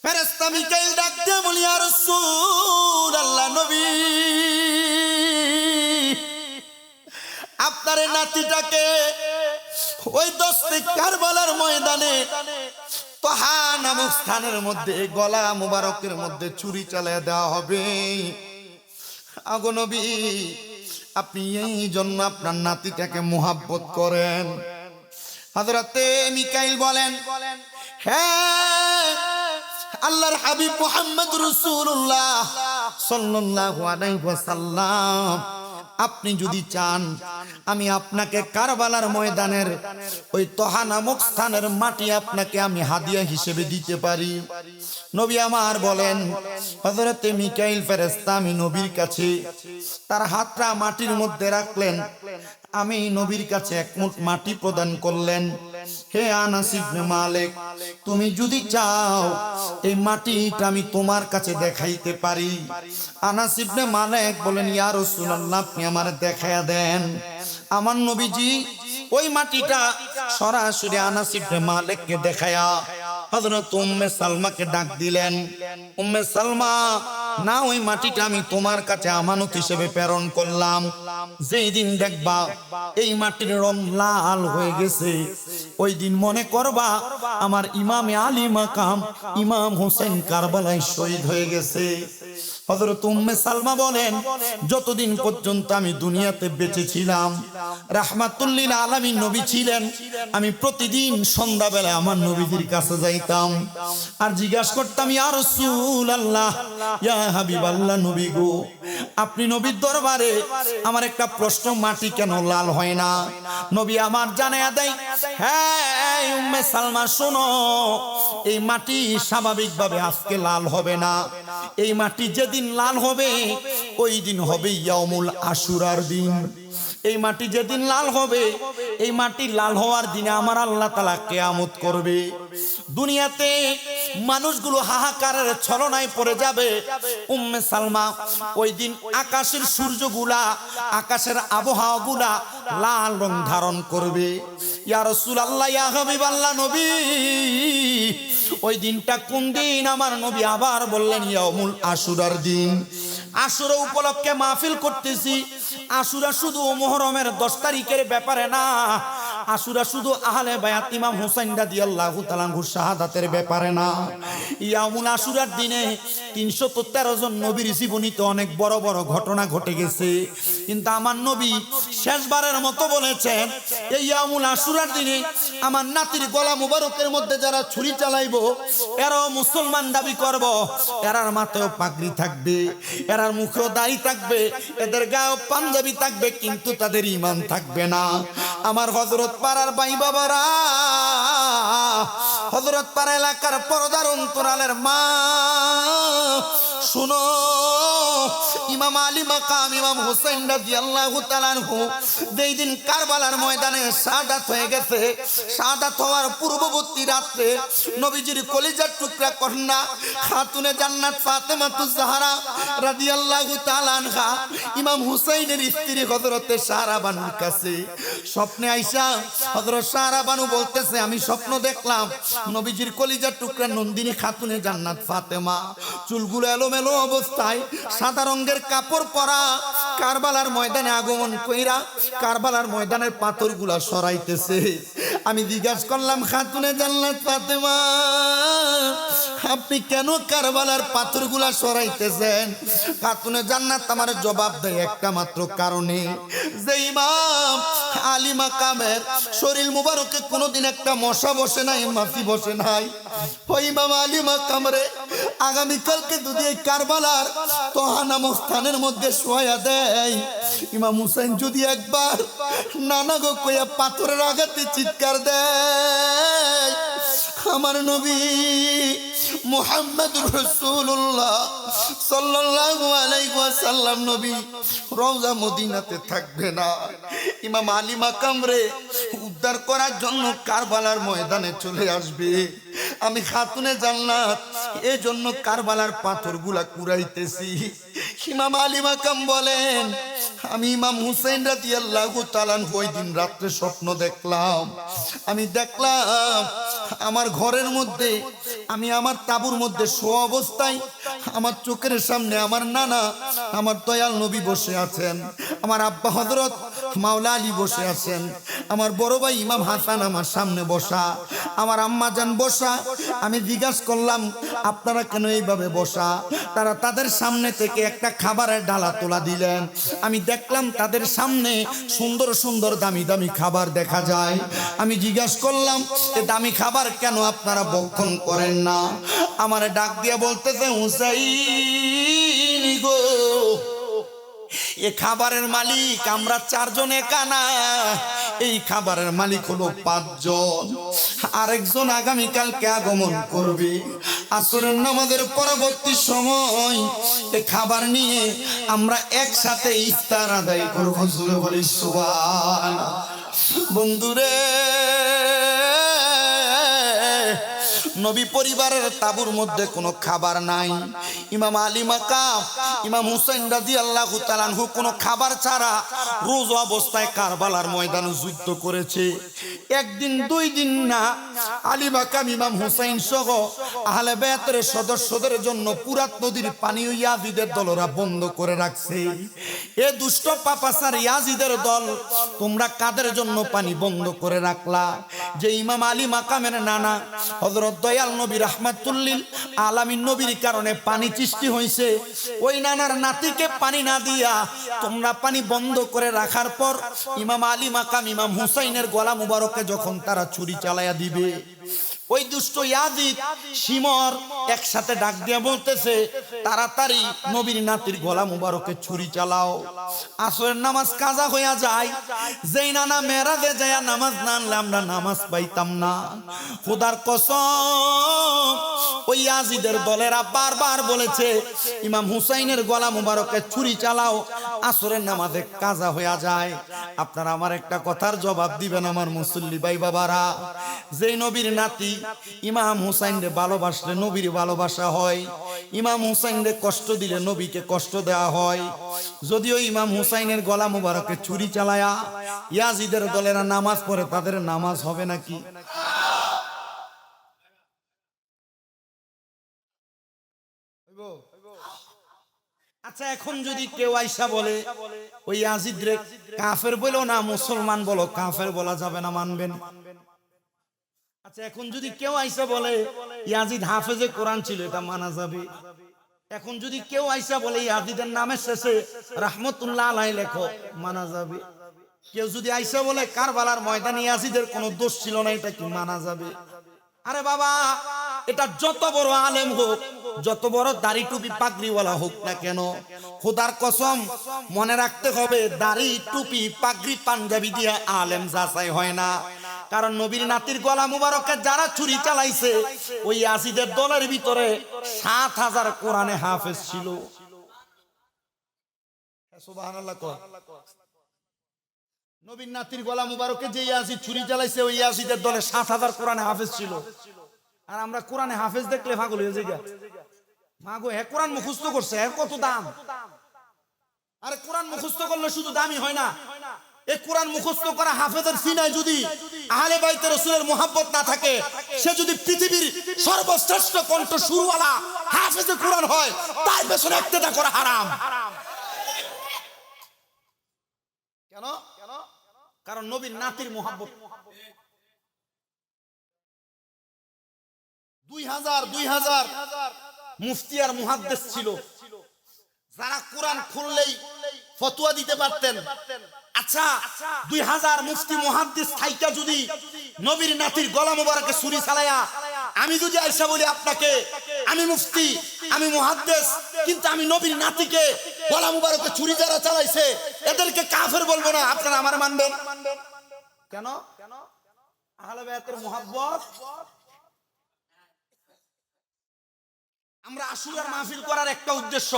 ফেরেশতা মিকাইল ডাক দিয়ে বলি, ইয়া রাসূলুল্লাহ, নবী, আপনার নাতিটাকে ওই দস্তে কারবালার ময়দানে তোহা নামক স্থানের মধ্যে গলা মুবারকের মধ্যে ছুরি চালিয়ে দেওয়া হবে। আগো নবী, আপনি এই জন্য আপনার নাতিটাকে মুহাব্বত করেন। হযরতে মিকাইল বলেন, হ্যাঁ আল্লাহর হাবিব মুহাম্মদ রাসূলুল্লাহ সাল্লাল্লাহু আলাইহি ওয়াসাল্লাম, আপনি যদি চান আমি আপনাকে কারবালার ময়দানের ওই তোহা নামক স্থানের মাটি আপনাকে আমি হাদিয়া হিসেবে দিতে পারি। নবী আমার বলেন, হযরতে মিকাইল ফেরেশতা আমি নবীর কাছে তার হাতটা মাটির মধ্যে রাখলেন। আমি নবীর কাছে এক মুঠ মাটি প্রদান করলেন। হে আনাস ইবনে মালিক, তুমি যদি চাও এই মাটিটা আমি তোমার কাছে দেখাইতে পারি। আনাস ইবনে মালিক বলেন, ইয়া রাসূলুল্লাহ, আপনি আমারে দেখায়া দেন। আমার নবীজি ওই মাটিটা সরাসরি আনাস ইবনে মালিককে দেখায়া হযরত উম্মে সালমাকে ডাক দিলেন। উম্মে সালমা, না, ওই মাটিটা আমি তোমার কাছে আমানত হিসেবে প্রেরণ করলাম। যেই দিন দেখবা এই মাটির রং লাল হয়ে গেছে, ওই দিন মনে করবা আমার ইমামে আলী মাকাম ইমাম হোসেন কারবালায় শহীদ হয়ে গেছে। হযরত উম্মে সালমা বলেন, যতদিন পর্যন্ত আমি দুনিয়াতে বেঁচে ছিলাম, রাহমাতুল লিল আলামিন নবী ছিলেন, আমি প্রতিদিন সন্ধ্যাবেলা আমার নবীদের কাছে যাইতাম আর জিজ্ঞাসা করতাম, ইয়া রাসূলুল্লাহ, ইয়া হাবিবাল্লাহ, নবী গো, আপনি নবীর দরবারে আমার একটা প্রশ্ন, মাটি কেন লাল হয় না? নবী আমার জানায়া দেয়, হ্যাঁ উম্মে সালমা শোনো, এই মাটি স্বাভাবিকভাবে আজকে লাল হবে না। এই মাটি যেদিন লাল হবে ওই দিন হবে ইয়াউমুল আশুরার দিন। এই মাটি যেদিন লাল হবে, এই মাটি লাল হওয়ার দিনে আমার আল্লাহ তাআলা কিয়ামত করবে। দুনিয়াতে মানুষগুলো হাহাকারের ছলনায় পড়ে যাবে। উম্মে সালমা ওই দিন আকাশের সূর্যগুলা, আকাশের আবহাওয়াগুলা লাল রং ধারণ করবে। ইয়া রাসূলুল্লাহ, ইয়া হাবিবাল্লাহ, নবী, ওই দিনটা কোন দিন? আমার নবী আবার বললেন, ইয়াউমুল আশুরার দিন। আশুরা উপলক্ষে মাহফিল করতেছি। আশুরা শুধু মুহররমের 10 তারিখের ব্যাপারে না, আশুরা শুধু আহলে বায়াত ইমাম হুসাইন রাদিয়াল্লাহু তাআলা আনহু শাহাদাতের ব্যাপারে না। ইয়াউমুল আশুরার দিনে 313 জন নবীর জীবনীতে অনেক বড় বড় ঘটনা ঘটে গেছে, কিন্তু আমার নবী শেষবারের মতো বলেছেন, এই ইয়াউমুল আশুরার দিনে আমার নাতির গলা মুবারকের মধ্যে যারা ছুরি চালাইবো, এরাও মুসলমান দাবি করব, এরার মাথায় পাগড়ি থাকবে, এরার মুখেও দাড়ি থাকবে, এদের গায়েও পাঞ্জাবি থাকবে, কিন্তু তাদের ঈমান থাকবে না। আমার হযরত পাড়ার ভাই বাবারা, হযরত পাড়া এলাকার পর্দার অন্তরালের মা, শুনো, ইমাম আলী মাকাম ইমাম হোসেন রাদিয়াল্লাহু তাআলা আনহু যেই দিন কারবালার ময়দানে শাহাদাত হয়ে গেছে, শাহাদাত হওয়ার পূর্ববর্তী রাতে নবীজির কলিজার টুকরা কন্যা খাতুনে জান্নাত ফাতেমাতুজ জাহরা রাদিয়াল্লাহু তাআলা আনহা ইমাম হুসাইনের স্ত্রী হযরতে সারা বানুর কাছে স্বপ্নে আইসা হযরত সারা বানু বলতেছে, আমি স্বপ্ন দেখলাম নবীজির কলিজার টুকরা নন্দিনী খাতুনে জান্নাত ফাতেমা চুলগুলো এলোমেলো অবস্থায় সাদা রঙের কাপড় পরা কারবালার ময়দানে আগমন কইরা কারবালার ময়দানের পাথরগুলা সরাইতেছে। আমি জিজ্ঞাসা করলাম, খাতুনে জান্নাত ফাতেমা, আপনি কেন কারবালার পাথরগুলা সরাইতেছেন? খাতুনে জান্নাত আমার জবাব দেয় একটা মাত্র কারণে, যে ইমাম আলী মাকামের শরীর মুবারকে কোনোদিন একটা মশা বসে নাই, মাছি বসে নাই। ওই ইমাম আলী মাকাম রে আগামীকালকে যদি এই কারবালার তোহা নামক স্থানের মধ্যে শোয়া দেয়, ইমাম হুসাইন যদি একবার নানা গো কইয়া পাথরের আঘাতে চিৎকার দেয়, আমার নবী মুহাম্মদুর রাসূলুল্লাহ সাল্লাল্লাহু আলাইহি ওয়াসাল্লাম নবী রওজা মদিনাতে থাকবে না। ইমাম আলী মাকাম রে উদ্ধার করার জন্য কারবালার ময়দানে চলে আসবে। আমি খাতুনে জান্নাত এই জন্য কারবালার পাথরগুলা কুড়াইতেছি। ইমাম আলী মাকাম বলেন, আমি ইমাম হুসাইন রাদিয়াল্লাহু তাআলা ওই দিন রাত্রে স্বপ্ন দেখলাম। আমি দেখলাম আমার ঘরের মধ্যে, আমি আমার তাঁবুর মধ্যে শোয়া অবস্থায় আমার চোখের সামনে আমার নানা, আমার দয়াল নবী বসে আছেন, আমার আব্বা হযরত মাওলা আলী বসে আছেন, আমার বড় ভাই ইমাম হাসান আমার সামনে বসা, আমার আম্মা জান বসা। আমি জিজ্ঞাসা করলাম আপনারা কেন এইভাবে বসা? তারা তাদের সামনে থেকে একটা খাবারের ডালা তোলা দিলেন। আমি দেখলাম তাদের সামনে সুন্দর সুন্দর দামি দামি খাবার দেখা যায়। আমি জিজ্ঞাসা করলাম এ দামি খাবার কেন আপনারা ভক্ষণ করেন না? আমার ডাক দিয়ে বলতেছে হুসাইন গো, এ খাবারের মালিক আমরা 4 জন একা না, এই খাবারের মালিক হলো 5 জন। আরেকজন আগামীকালকে আগমন করবে। আসরের নামাজের পরবর্তী সময় এই খাবার নিয়ে আমরা একসাথে ইফতার আদায় করবো। জোরে বলি সুবহানাল্লাহ। বন্ধুরে, নবী পরিবারের তাঁবুর মধ্যে কোনো খাবার নাই। ইমাম আলী মাকাম ইমাম হুসাইন রাদিয়াল্লাহু তাআলা আনহু কোনো খাবার ছাড়া রোজ অবস্থায় কারবালার ময়দানে যুদ্ধ করেছে। একদিন 2 দিন না, আলী মাকাম ইমাম হুসাইন সহ আহলে বায়াতের সদস্যদের জন্য পুরাত নদীর পানি ইয়াজিদের দলরা বন্ধ করে রাখছে। এ দুষ্ট পাপাসার ইয়াজিদের দল, তোমরা কাদের জন্য পানি বন্ধ করে রাখলা? যে ইমাম আলী মাকামের নানা হযরত দয়াল নবী রাহমাতুল্লিল আলামিন নবীর কারণে পানি সৃষ্টি হয়েছে, ওই নানার নাতিকে পানি না দিয়া তোমরা পানি বন্ধ করে রাখার পর ইমাম আলী মাকাম ইমাম হুসাইনের গলা মুবারকে যখন তারা ছুরি চালায়া দিবে, ওই দুষ্ট ইয়াজিদ শিমর একসাথে ডাক দিয়া বলতেছে তাড়াতাড়ি নবীর নাতির গলা মুবারকে ছুরি চালাও। আসরের নামাজ কাজা হইয়া যায়। যেই নানা মেরাজে যায় নামাজ না আনলে আমরা নামাজ পাইতাম না। খোদার কসম, ওই ইয়াজিদের দলেরা বারবার বলেছে ইমাম হুসাইনের গলা মুবারকে ছুরি চালাও, আসরের নামাজে কাজা হইয়া যায়। আপনারা আমার একটা কথার জবাব দিবেন আমার মুসল্লি ভাই বাবারা। যেই নবীর নাতি ইমাম হুসাইনরে ভালোবাসলে নবীর ভালোবাসা হয়, ইমাম হুসাইনরে কষ্ট দিলে নবীকে কষ্ট দেওয়া হয়। যদিও ইমাম হুসাইনের গলা মুবারকে ছুরি চালায়া ইয়াজিদের দলেরা নামাজ পড়ে, তাদের নামাজ হবে নাকি? আচ্ছা, এখন যদি কেউ আইসা বলে ওই ইয়াজিদরে কাফের বলো না মুসলমান বলো, কাফের বলা যাবে না, মানবেন? আচ্ছা, এখন যদি কেউ আইসা বলে ইয়াজিদ হাফেজে কোরআন ছিল, এটা মানা যাবে? এখন যদি কেউ আইসা বলে ইয়াজিদের নামের শেষে রাহমাতুল্লাহ আলাইহি লেখো, মানা যাবে? কেউ যদি আইসা বলে কারবালার ময়দানে ইয়াজিদের কোনো দোষ ছিল না, এটা কি মানা যাবে? আরে বাবা, এটা যত বড় আলেম হোক, যত বড় দাড়ি টুপি পাগড়িওয়ালা হোক না কেন, খোদার কসম মনে রাখতে হবে দাড়ি টুপি পাগড়ি পাঞ্জাবি দিয়ে আলেম যাচাই হয় না। কারণ নবীর নাতির গলা মুবারকে যারা ছুরি চালাইছে ওই ইয়াজিদের দলের ভিতরে 7000 কোরআনে হাফেজ ছিল। সুবহানাল্লাহ। নবীর নাতির গলা মুবারকে যে ইয়াজিদ ছুরি চালাইছে ওই ইয়াজিদের দলে 7000 কোরআনে হাফেজ ছিল। আর আমরা কোরআনে হাফেজ দেখলে পাগল হয়ে যাই। মাগো, হে কোরআন মুখস্থ করছে, এর কত দাম! আরে কোরআন মুখস্থ করলে শুধু দামি হয় না, এই কোরআন মুখস্থ করা হাফেজের সিনায় যদি আহলে বাইতে রাসূলের মুহাব্বত না থাকে, সে যদি পৃথিবীর সর্বশ্রেষ্ঠ কণ্ঠ সুরওয়ালা হাফেজে কোরআন হয়, তার পেছনে ইক্তেদা করা হারাম। কেন? কারণ নবীর নাতির মুহাব্বত। 2000 মুফতি আর মুহাদ্দিস ছিল, যারা কোরআন খুললেই ফতোয়া দিতে পারতেন। আচ্ছা, 2000 মুফতি মুহাদ্দিস থাইকা যদি নবীর নাতির গলা মুবারকে ছুরি চালায়া আমি যদি আয়েশা বলি আপনাকে আমি মুফতি, আমি মুহাদ্দিস, কিন্তু আমি নবীর নাতিকে গলা মুবারকে ছুরি যারা চালাইছে এদেরকে কাফের বলবো না, আপনারা আমার মানবেন কেন? আহলে বায়াতের মুহাব্বত। আমরা আশুরার মাহফিল করার একটা উদ্দেশ্য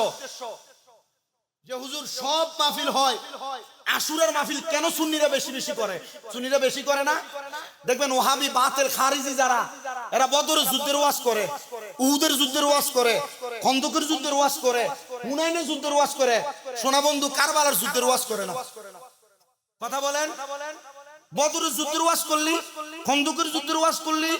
যে হুজুর সব মাহফিল হয়, আশুরার মাহফিল কেন সুন্নিরা বেশি বেশি করে? সুন্নিরা বেশি করে না? দেখবেন ওহাবি বাতিল খারিজি যারা, এরা বদরের যুদ্ধের ওয়াজ করে, উহুদের যুদ্ধের ওয়াজ করে, খন্দকের যুদ্ধের ওয়াজ করে, হুনাইনের যুদ্ধের ওয়াজ করে, সোনা বন্ধু কারবালার যুদ্ধের ওয়াজ করে না। কথা বলেন, বদরের যুদ্ধের ওয়াজ করলি, খন্দকের যুদ্ধের ওয়াজ করলি,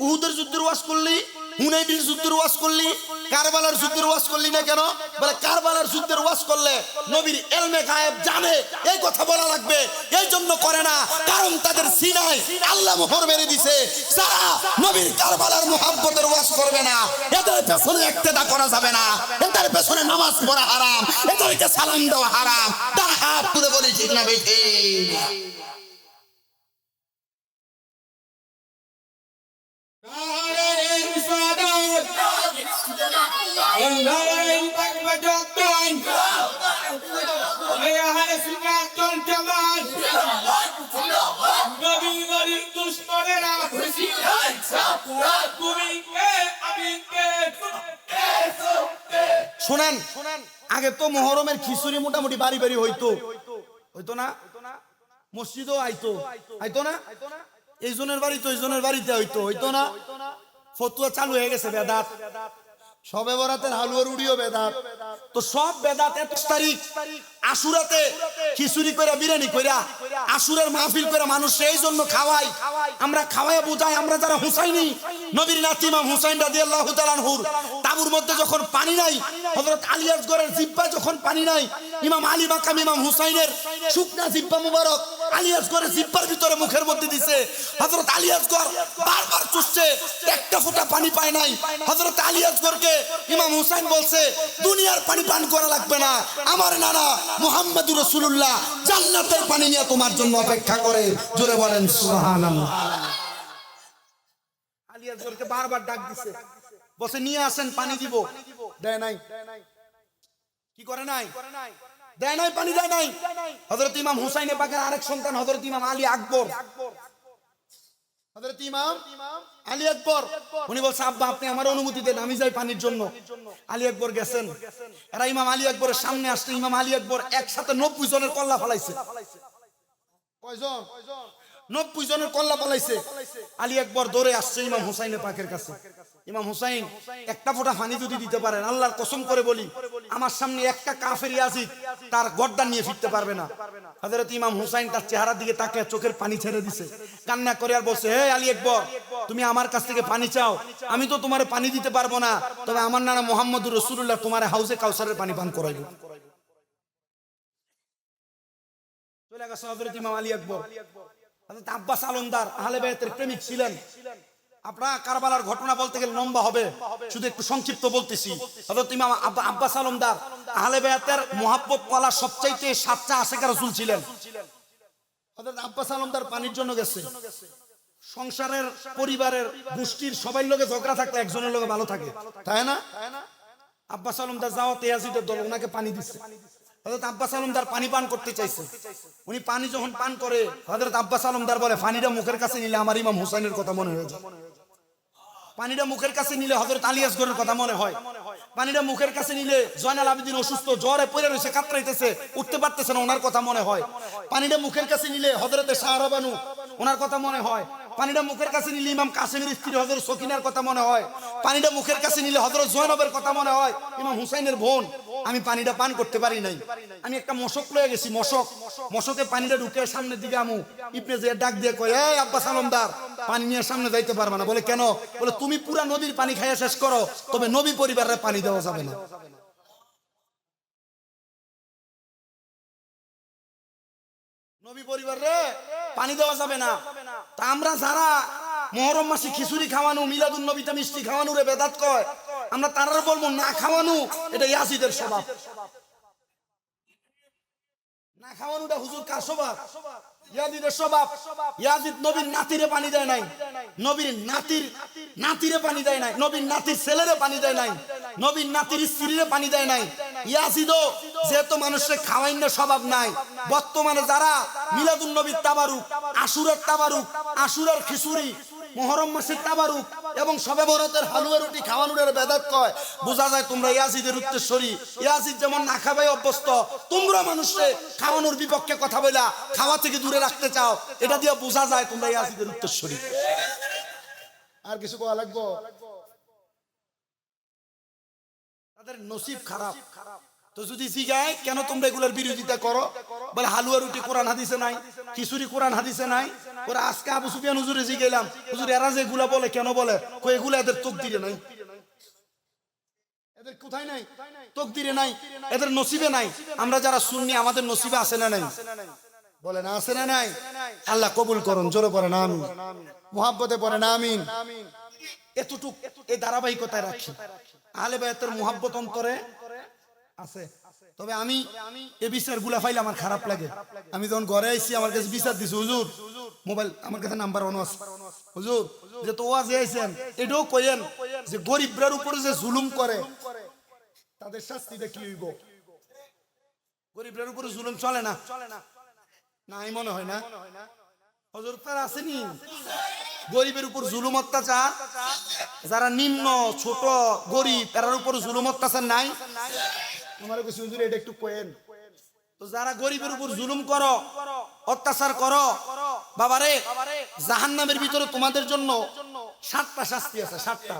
উহুদের যুদ্ধের ওয়াজ করলি, হুনাইনের যুদ্ধের ওয়াজ করলি, কারবালার যুদ্ধের ওয়াজ করলি না কেন? বলে কারবালার যুদ্ধের ওয়াজ করলে নবীর ইলমে গায়েব জানে, এই কথা বলা লাগবে। এই জন্য করে না, কারণ তাদের সিনায় আল্লাহ মোহর মেরে দিছে। যারা নবীর কারবালার মুহাব্বতের ওয়াজ করবে না, এদের পেছনে ইক্তেদা করা যাবে না, এদের পেছনে নামাজ পড়া হারাম, এদেরকে সালাম দেওয়া হারাম। তার হাত তুলে বলি ঠিক না বেঠি? শুনেন, আগে তো মুহররমের খিচুড়ি মোটামুটি বাড়ি বাড়ি হইতো না? মসজিদও আইতো না? এই জনের বাড়ি তো এই জনের বাড়িতে হইতো না? ফতুয়া চালু হয়ে গেছে বেদাত, সবে বরাতের হালুয়ার উড়িও বেদাত। তো সব বেদাত 21 তারিখ আশুরাতে খিচুড়ি করে বিরিয়ানি করে আশুরার মাহফিল করে মানুষ এই জন্য খাওয়াই, আমরা খাওয়াই বুঝাই। আমরা যারা হুসাইনি, নবীর নাতি ইমাম হুসাইন রাদিয়াল্লাহু তাআলা আনহুর তাবুর মধ্যে যখন পানি নাই, হযরত আলী আসগরের জিহ্বায় যখন পানি নাই, ইমাম আলী মাকাম ইমাম হুসাইনের শুকনা জিহ্বা মুবারক আলী আসগরের জিহ্বার ভিতরে মুখের মধ্যে দিছে। হযরত আলী আসগর বারবার চুষছে, একটা ফোঁটা পানি পায় নাই। হযরত আলী আসগরকে ইমাম হুসাইন বলছে, দুনিয়ার পানি পান করা লাগবে না, আমার নানা মুহাম্মদুর রাসূলুল্লাহ জান্নাতের পানি নিয়ে তোমার জন্য অপেক্ষা করে। জোরে বলেন সুবহানাল্লাহ। আলী আসগরকে বারবার ডাক দিছে, বসে নিয়ে আসেন পানি দিব, দেয় নাই। কি করে নাই? দেয় নাই, পানি দেয় নাই। হযরত ইমাম হুসাইন পাকের আরেক সন্তান হযরত ইমাম আলী আকবর, হযরত ইমাম আলী আকবর, উনি বলছে, আব্বা আপনি আমার অনুমতি দেন, আমি যাই পানির জন্য। আলী আকবর গেছেন, এরা ইমাম আলী আকবরের সামনে আসছে। ইমাম আলী আকবর একসাথে 90 জনের কল্লা ফলাইছে। কয়জন? 90 জনের কল্লা ফলাইছে। আলী আকবর দৌড়ে আসছে ইমাম হুসাইনের পাকের কাছে। ইমাম হুসাইন, একটা ফোঁটা পানি যদি দিতে পারেন, আল্লাহর কসম করে বলি, আমার সামনে একটা কাফের ইয়াজিদ তার গর্দান নিয়ে ফিরতে পারবে না। হযরত ইমাম হুসাইন তার চেহারার দিকে তাকিয়ে চোখের পানি ছেড়ে দিছে, কান্না করে আর বলছে, হে আলী আকবর, তুমি আমার কাছ থেকে পানি চাও, আমি তো তোমারে পানি দিতে পারবো না, তবে আমার নানা মুহাম্মদুর রাসূলুল্লাহ তোমার হাউজে কাউসারের পানি পান করাইব। চলে গেছে হযরত ইমাম আলী আকবর। হযরত আব্বাস আলমদার আহলে বায়াতের প্রেমিক ছিলেন। আপনারা কারবালার ঘটনা বলতে গেলে লম্বা হবে, শুধু একটু সংক্ষিপ্ত বলতেছি। হযরত ইমাম আব্বাস আলমদার আহলে বায়াতের মুহাব্বত ওয়ালা সবচাইতে সাচ্চা আশিক রাসূল ছিলেন। হযরত আব্বাস আলমদার পানির জন্য গেছে। সংসারের পরিবারের গোষ্ঠীর সবাই লোকে ঝগড়া থাকলে একজনের লোকে ভালো থাকে, তাই না? আব্বাস আলমদার যাওয়াতে ইয়াজিদের দল ওনাকে পানি দিচ্ছে। হযরত আব্বাস আলমদার পানি পান করতে চাইছে। উনি পানি যখন পান করে, হযরত আব্বাস আলমদার বলে, পানিটা মুখের কাছে নিলে আমার ইমাম হুসাইনের কথা মনে হয়ে যায়। পানিটা মুখের কাছে নিলে হযরত আলী আসগরের কথা মনে হয়। পানিটা মুখের কাছে নিলে জয়নাল আবেদিন অসুস্থ, জ্বরে পড়ে রয়েছে, কাতরাইতেছে, উঠতে পারতেছে না, ওনার কথা মনে হয়। পানিটা মুখের কাছে নিলে হযরতে সাহারা বানু, ওনার কথা মনে হয়। পানিটা মুখের কাছে নিলে ইমাম কাসেমের স্ত্রী হযরত সকিনার কথা মনে হয়। পানিটা মুখের কাছে নিলে হযরত জয়নবের কথা মনে হয়, ইমাম হুসাইনের বোন। আমি পানিটা পান করতে পারি নাই। আমি একটা মশক লয়ে গেছি, মশকে পানিটা ঢুকে সামনের দিকে আমু ইবনে জিয়াদ ডাক দিয়ে কয়, এই আব্বাস আলমদার, পানি নিয়ে সামনে যাইতে পারবে না। বলে কেন? বলে তুমি পুরা নদীর পানি খাইয়া শেষ করো, তবে নবী পরিবারের পানি দেওয়া যাবে না। নবী পরিবারে পানি দেওয়া যাবে না। তা আমরা যারা মুহররম মাসে খিচুড়ি খাওয়ানো, মিলাদুন নবীতে মিষ্টি খাওয়ানো রে বেদাত কয়, আমরা তারার বলবো না খাওয়ানো এটা ইয়াজিদের স্বভাব। না খাওয়ানোটা হুজুর কার স্বভাব? ইয়াজিদের স্বভাব। ইয়াজিদ নবীর নাতিরে পানি দেয় নাই, নবীর নাতিরে পানি দেয় নাই, নবীর নাতির ছেলেরে পানি দেয় নাই, নবীর নাতির স্ত্রীরে পানি দেয় নাই। ইয়াজিদও যেহেতু মানুষের খাওয়াইনের স্বভাব নাই, বর্তমানে যারা মিলাদুন নবীর তাবারুক, আশুরার তাবারুক, আশুরার খিচুড়ি, মুহররম মাসের তাবারুক এবং শবে বরাতের হালুয়া রুটি খাওয়ানোর বেদাত কয়, বোঝা যায় তোমরা ইয়াজিদের উত্তরসূরি। ইয়াজিদ যেমন না খাওয়াই অভ্যস্ত, তোমরা মানুষকে খাওয়ানোর বিপক্ষে কথা বলা, খাওয়া থেকে দূরে রাখতে চাও, এটা দিয়ে বোঝা যায় তোমরা ইয়াজিদের উত্তরসূরি। আর কিছু বলা লাগবো? তাদের নসিব খারাপ। তো যদি জিগায় কেন তোমরা এগুলোর বিরোধিতা করো, বলে হালুয়া রুটি কোরআন হাদিসে নাই, খিচুড়ি কোরআন হাদিসে নাই। ওরা আজকে আবু সুফিয়ান হুজুরে জিগাইলাম, হুজুর এরা যে এগুলা বলে কেন বলে, কই এগুলা এদের তকদিরে নাই, এদের কোথায় নাই, তকদিরে নাই, এদের নসিবে নাই। আমরা যারা সুন্নি আমাদের নসিবে আছে না নাই, বলে না আছে না নাই। আল্লাহ কবুল করুন, জোরে পড়েন আমিন, মুহাব্বতে পড়েন আমিন। এতটুক এই ধারাবাহিকতায় রাখি, আহলে বায়াতের মুহাব্বত অন্তরে আছে। তবে আমি এই বিচার গুলা ফাইলে আমার খারাপ লাগে। আমি যখন ঘরে আইছি আমার কাছে বিচার দিছি, হুজুর মোবাইল আমার কাছে নাম্বার অন আছে, হুজুর যে তো ওয়াজে আইছেন এটাও কইেন যে গরিবরার উপরে যে জুলুম করে তাদের শাস্তিটা কি হইব। গরিবরার উপরে জুলুম চলে না, নাই মনে হয় না হুজুর তার আসেনি। গরিবের উপর জুলুম অত্যাচার, যারা নিম্ন ছোট গরিব তার উপর জুলুম অত্যাচার নাই। আমার কাছে হুজুর এটা একটু কইেন তো, যারা গরিবের উপর জুলুম করো অত্যাচার করো, বাবারে জাহান্নামের ভিতরে তোমাদের জন্য 7টা শাস্তি আছে। 7টা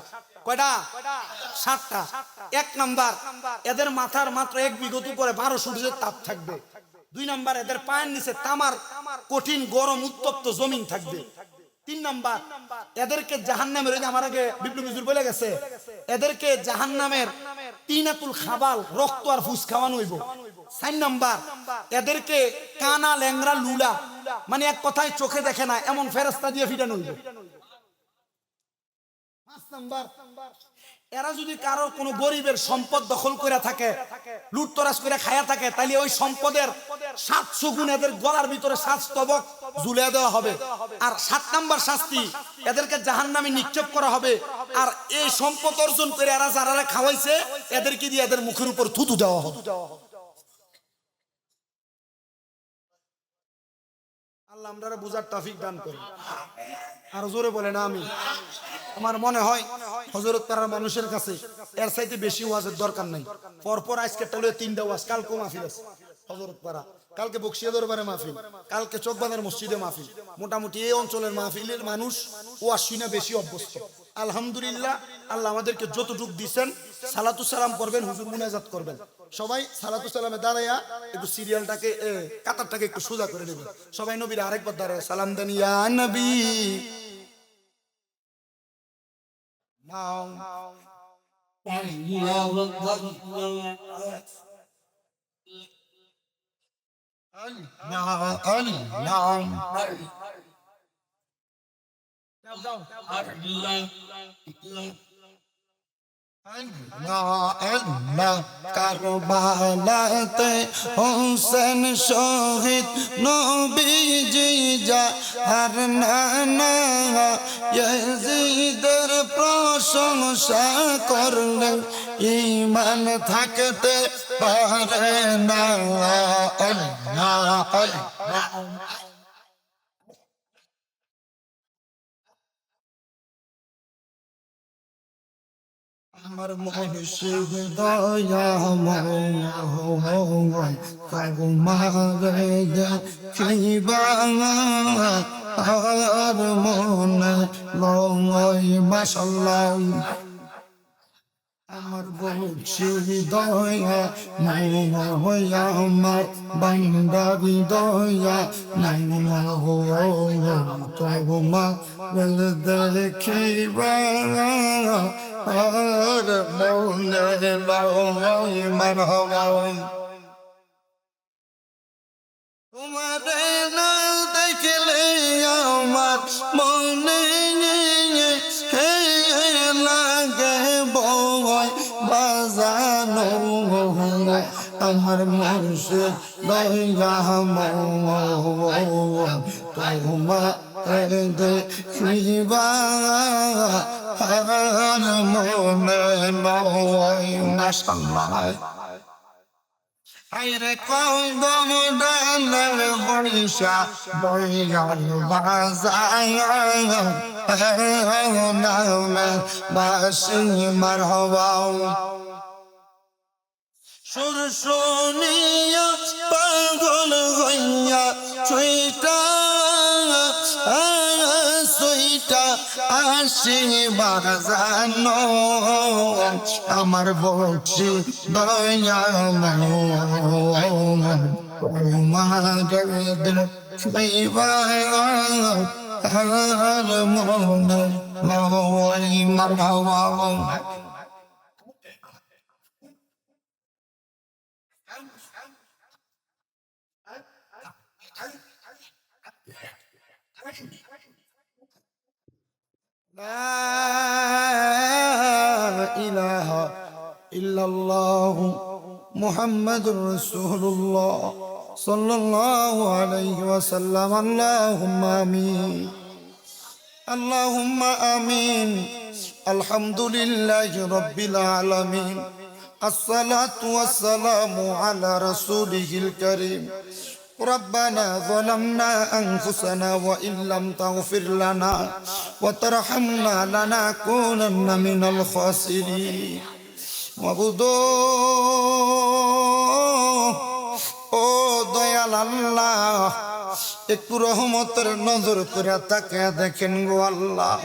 কয়টা? 7টা। 1 নাম্বার, এদের মাথার মাত্র 1 বিঘত উপরে 12 সূর্যের তাপ থাকবে। 2 নাম্বার, এদের পায়ের নিচে তামার কঠিন গরম উত্তপ্ত জমিন থাকবে। 3 নাম্বার, এদেরকে জাহান্নামের, ওই যে আমার আগে বিপ্লব হুজুর বলে গেছে, এদেরকে জাহান্নামের তিনাতুল খাবাল রক্ত আর ফুস খাওয়ানো হইব। 4 নাম্বার, এদেরকে কানা ল্যাংরা লুলা, মানে এক কথায় চোখে দেখে না এমন ফেরেশতা দিয়ে ফিটানো হইব। 5 নাম্বার, এরা যদি কারো কোনো গরিবের সম্পদ দখল করে থাকে, লুটতরাজ করে খায়া থাকে, তাহলে ওই সম্পদের 700 গুণ এদের গলার ভিতরে 7 স্তবক ঝুলিয়ে দেওয়া হবে। আর 7 নাম্বার শাস্তি, এদেরকে জাহান্নামে নিক্ষেপ করা হবে। আর এই সম্পদ অর্জন করে এরা যারা খাওয়াইছে এদেরকে দিয়ে এদের মুখের উপর থুতু দেওয়া হবে। আল্লাহ আমরা বুঝার তৌফিক দান করুন, আর জোরে বলেন আমিন। আমার মনে হয় হযরত পাড়ার মানুষের কাছে এর চাইতে বেশি ওয়াজের দরকার নাই। পরপর আজকে টালে 3টা ওয়াজ, কালকে মাহফিল আছে হযরত পাড়া, কালকে বকশিয়া দরবারে মাহফিল, কালকে চকবাজার মসজিদে মাহফিল। মোটামুটি এই অঞ্চলের মাহফিলের মানুষ ওয়াজ শুনে বেশি অভ্যস্ত। আলহামদুলিল্লাহ, আল্লাহ আমাদেরকে যতটুকু দিবেন, সালাতু সালাম করবেন, হুজুর মুনাজাত করবেন। সবাই সালাতু সালামে দাঁড়ায়া একটু সিরিয়ালটাকে কাতারটাকে একটু সোজা করে নেবেন। সবাই নবীর আরেকবার দাঁড়ায় সালাম দেন, ইয়া নবী নাও কারবালাতে হোসেন শহীদ নবীজি যার নানা ইয়াজিদের প্রশংসা করলে ঈমান থাকতে পারে না। আমার মুর্শিদ দয়াময় কাগুমারে দেখিবা আর মনে লয় মাশাআল্লাহ। আমার মুর্শিদ দয়াময় আমার বান্দাবি দয়াময় কাগুমারে দেখিবা আর মনে লয় মারহাবা। তোমারে না দেখলে আমার মনে লাগে বয় বাজানো। আমার মুর্শিদ দয়াময় তোমারে দেখিবা আর মনে লয় মাশাআল্লাহ। আইরে কদম ডালে বর্ষা বইয়াল বাজায় নামে বাসি মারহাবা। সুর শুনিয়া পাগল হইয়া চুইটা আসিবার জানো আমার বলছি দয়া ইলাহা ইল্লাল্লাহু মুহাম্মাদুর রাসূলুল্লাহ সাল্লাল্লাহু আলাইহি ওয়াসাল্লাম। আল্লাহুম্মা আমিন, আল্লাহুম্মা আমিন। আলহামদুলিল্লাহি রাব্বিল আলামিন। আসসালাতু ওয়াসসালামু আলা রাসূলিহিল কারীম। ربنا ظلمنا أنفسنا وإن لم تغفر لنا وترحمنا لنكونن من الخاسرين। মাবুদো ও দয়াল আল্লাহ, একটু রহমতের নজর করে তাকায়া দেখেন গো আল্লাহ।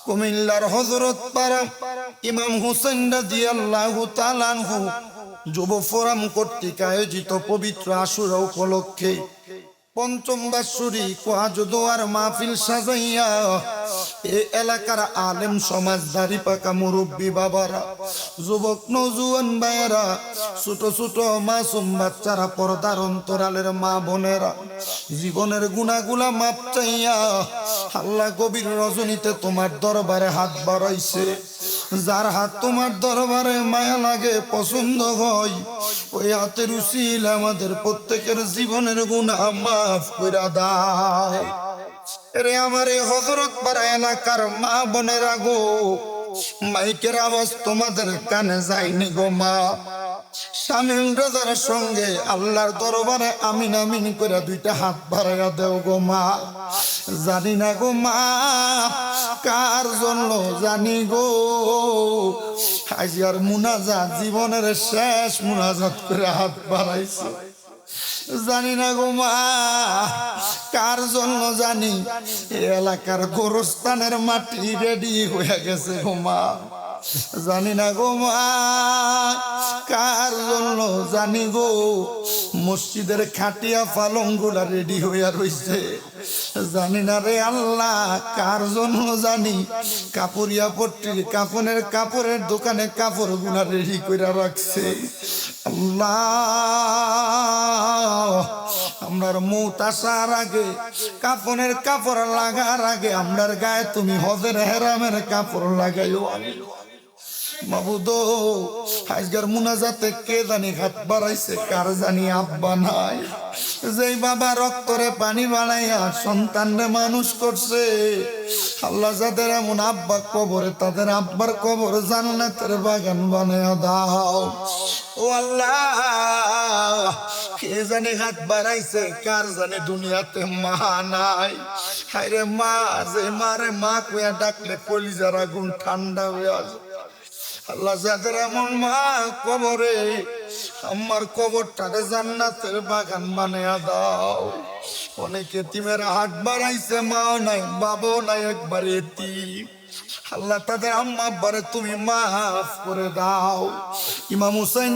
কুমিল্লার হযরত পাড়া ইমাম হুসাইন রাদিয়াল্লাহু তাআলা আনহু যুব ফোরাম কর্তৃক আয়োজিত পবিত্র আশুরা উপলক্ষে পঞ্চম বাৎসরিক ওয়াজ দোয়ার মাহফিল সাজাইয়া এ এলাকার আলেম সমাজ, দাড়ি পাকা মুরব্বী বাবারা, যুবক নওজোয়ান ভাইয়েরা, ছোট ছোট মাসুম বাচ্চারা, পর্দার অন্তরালের মা বোনেরা, জীবনের গুনাহগুলা মাপ চাইয়া আল্লাহ গভীর রজনীতে তোমার দরবারে হাত বাড়াইছে। যার হাত তোমার দরবারে মায়া লাগে, পছন্দ হয়, ওই হাতের উসিলা আমাদের প্রত্যেকের জীবনের গুনাহ মাফ কইরা দাও। রে আমার এই হযরত পাড়া এলাকার মা বোনেরা গো, মাইকের আওয়াজ তোমাদের কানে যায়নি গো মা। শামিল রাজার সঙ্গে আল্লাহর দরবারে আমিন আমিন করে দুইটা হাত বাড়াইয়া দেও গো মা। জানি না গো মা কার জন্য, জানি গো আজ আর মুনাজাত জীবনের শেষ মুনাজাত করে হাত বাড়াইছে। জানি না গো মা কার জন্য, জানি এলাকার গোরস্থানের মাটি রেডি হয়ে গেছে গো মা। জানি না গো মা কার জন্য, জানি গো মসজিদের খাটিয়া পালংগুলা রেডি হইয়া রইছে। জানি না রে আল্লাহ কার জন্য, জানি কাপড়িয়া পট্টির কাপড়ের কাপড়ের দোকানে কাপড় গুলা রেডি করে রাখছে। আল্লাহ আমরার মৌত আসার আগে, কাফনের কাপড় লাগার আগে আমরার গায়ে তুমি হজের হেরামের কাপড় লাগাইও। মাবুদো আজকের মুনাজাতে কে জানি হাত বাড়াইছে, কার জানি আব্বা নাই। যেই বাবা রক্তরে পানি বানাইয়া সন্তানরে মানুষ করছে, আল্লাহ যাদের এমন আব্বা কবরে, তাদের আব্বার কবর জান্নাতের বাগান বানাইয়া দাও। ও আল্লাহ কে জানি হাত বাড়াইছে, কার জানি দুনিয়াতে মা নাই। হায়রে মা, যে মারে মা কইয়া ডাকলে কলিজার আগুন ঠান্ডা হয়ে আসে। আল্লাহ যাদের এমন মা কবরে, আমার কবরটারে জান্নাতের বাগান বানাইয়া দাও। অনেকে এতিমের হাত বাড়াইছে, মা নাই বাবাও নাই, একবার এতিম। আল্লাহ তাদের আম্মা আব্বারে তুমি মাফ করে দাও। ইমাম হুসাইন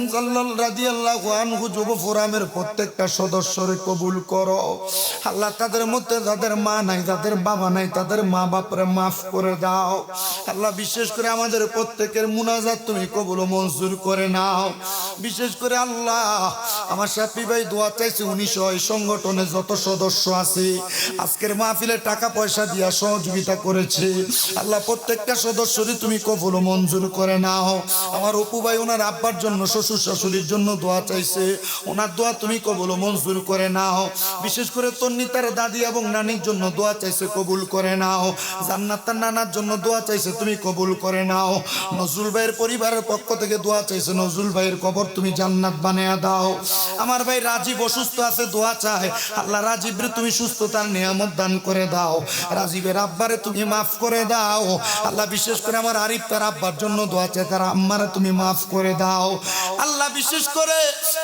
রাদিয়াল্লাহু আনহু যুব ফোরামের প্রত্যেকটা সদস্যরে কবুল করো। আল্লাহ তাদের মধ্যে যাদের মা নাই, যাদের বাবা নাই, তাদের মা বাপরে মাফ করে দাও। আল্লাহ বিশেষ করে আমাদের প্রত্যেকের মুনাজাত তুমি কবুল মঞ্জুর করে নাও। বিশেষ করে আল্লাহ আমার শাফি ভাই দোয়া চাইছে, 19 সংগঠনে যত সদস্য আছে আজকের মাহফিলে টাকা পয়সা দিয়া সহযোগিতা করেছে। আল্লাহ প্রত্যেকটা সদস্যরই তুমি কবুল মঞ্জুর করে নাও। আমার অপু ভাই ওনার আব্বার জন্য, শ্বশুর শাশুড়ির জন্য দোয়া চাইছে, ওনার দোয়া তুমি কবুল মঞ্জুর করে নাও। বিশেষ করে তন্নিতার দাদি এবং নানির জন্য দোয়া চাইছে, কবুল করে নাও। জান্নাতের নানার জন্য দোয়া চাইছে, তুমি কবুল করে নাও। নজরুল ভাইয়ের পরিবারের পক্ষ থেকে দোয়া চাইছে, নজরুল ভাইয়ের কবর তুমি জান্নাত বানিয়ে দাও। আমার ভাই রাজীব অসুস্থ আছে, দোয়া চায়, আল্লাহ রাজীব রে তুমি সুস্থতার নিয়ামত দান করে দাও। রাজীবের আব্বারে তুমি মাফ করে দাও আল্লাহ। বিশেষ করে আমার আরিফ তার আব্বার জন্য দোয়া চায়, তার আম্মারে তুমি মাফ করে দাও আল্লাহ। বিশেষ করে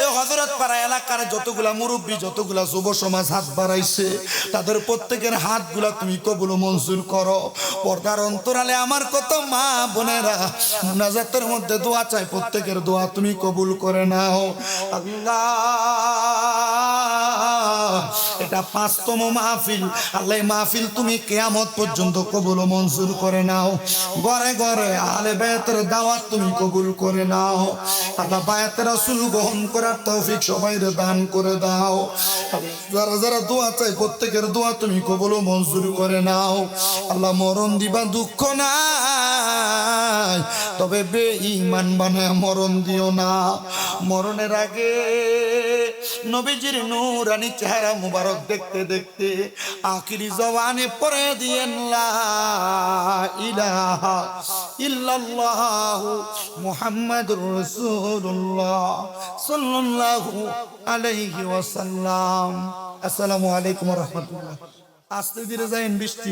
এই হযরত পাড়া এলাকার যতগুলা মুরব্বী, যতগুলা যুব সমাজ হাত বাড়াইছে, তাদের প্রত্যেকের হাতগুলা তুমি কবুল মঞ্জুর করো। পর্দার অন্তরালে আমার কত মা বোনেরা মুনাজাতের মধ্যে দোয়া চায়, প্রত্যেকের দোয়া তুমি কবুল করে নাও আল্লাহ। এটা ৫তম মাহফিল আল্লাহ, মাহফিল তুমি কিয়ামত পর্যন্ত কবুল মঞ্জুর করে নাও। ঘরে ঘরে আহলে বায়াতের দাওয়াত তুমি কবুল করে নাও আল্লাহ। বায়াত রাসূল গ্রহণ করার তৌফিক সবাইরে দান করে দাও। যারা যারা দোয়া চায় প্রত্যেকের দোয়া তুমি কবুল মঞ্জুর করে নাও আল্লাহ। মরণ দিবা দুঃখ নাই, তবে বেঈমান বানায় মরণ দিও না। মরণের আগে নবীজির নূরানি চেহারা মুবারক দেখতে দেখতে আখিরি জবানে পড়ে দিয়েন লা ইলাহা ইল্লাল্লাহু মুহাম্মাদুর রাসূলুল্লাহ সাল্লাল্লাহু আলাইহি ওয়াসাল্লাম। আসসালামু আলাইকুম ওয়া রাহমাতুল্লাহ। আস্তে ধীরে যাইন, বৃষ্টি।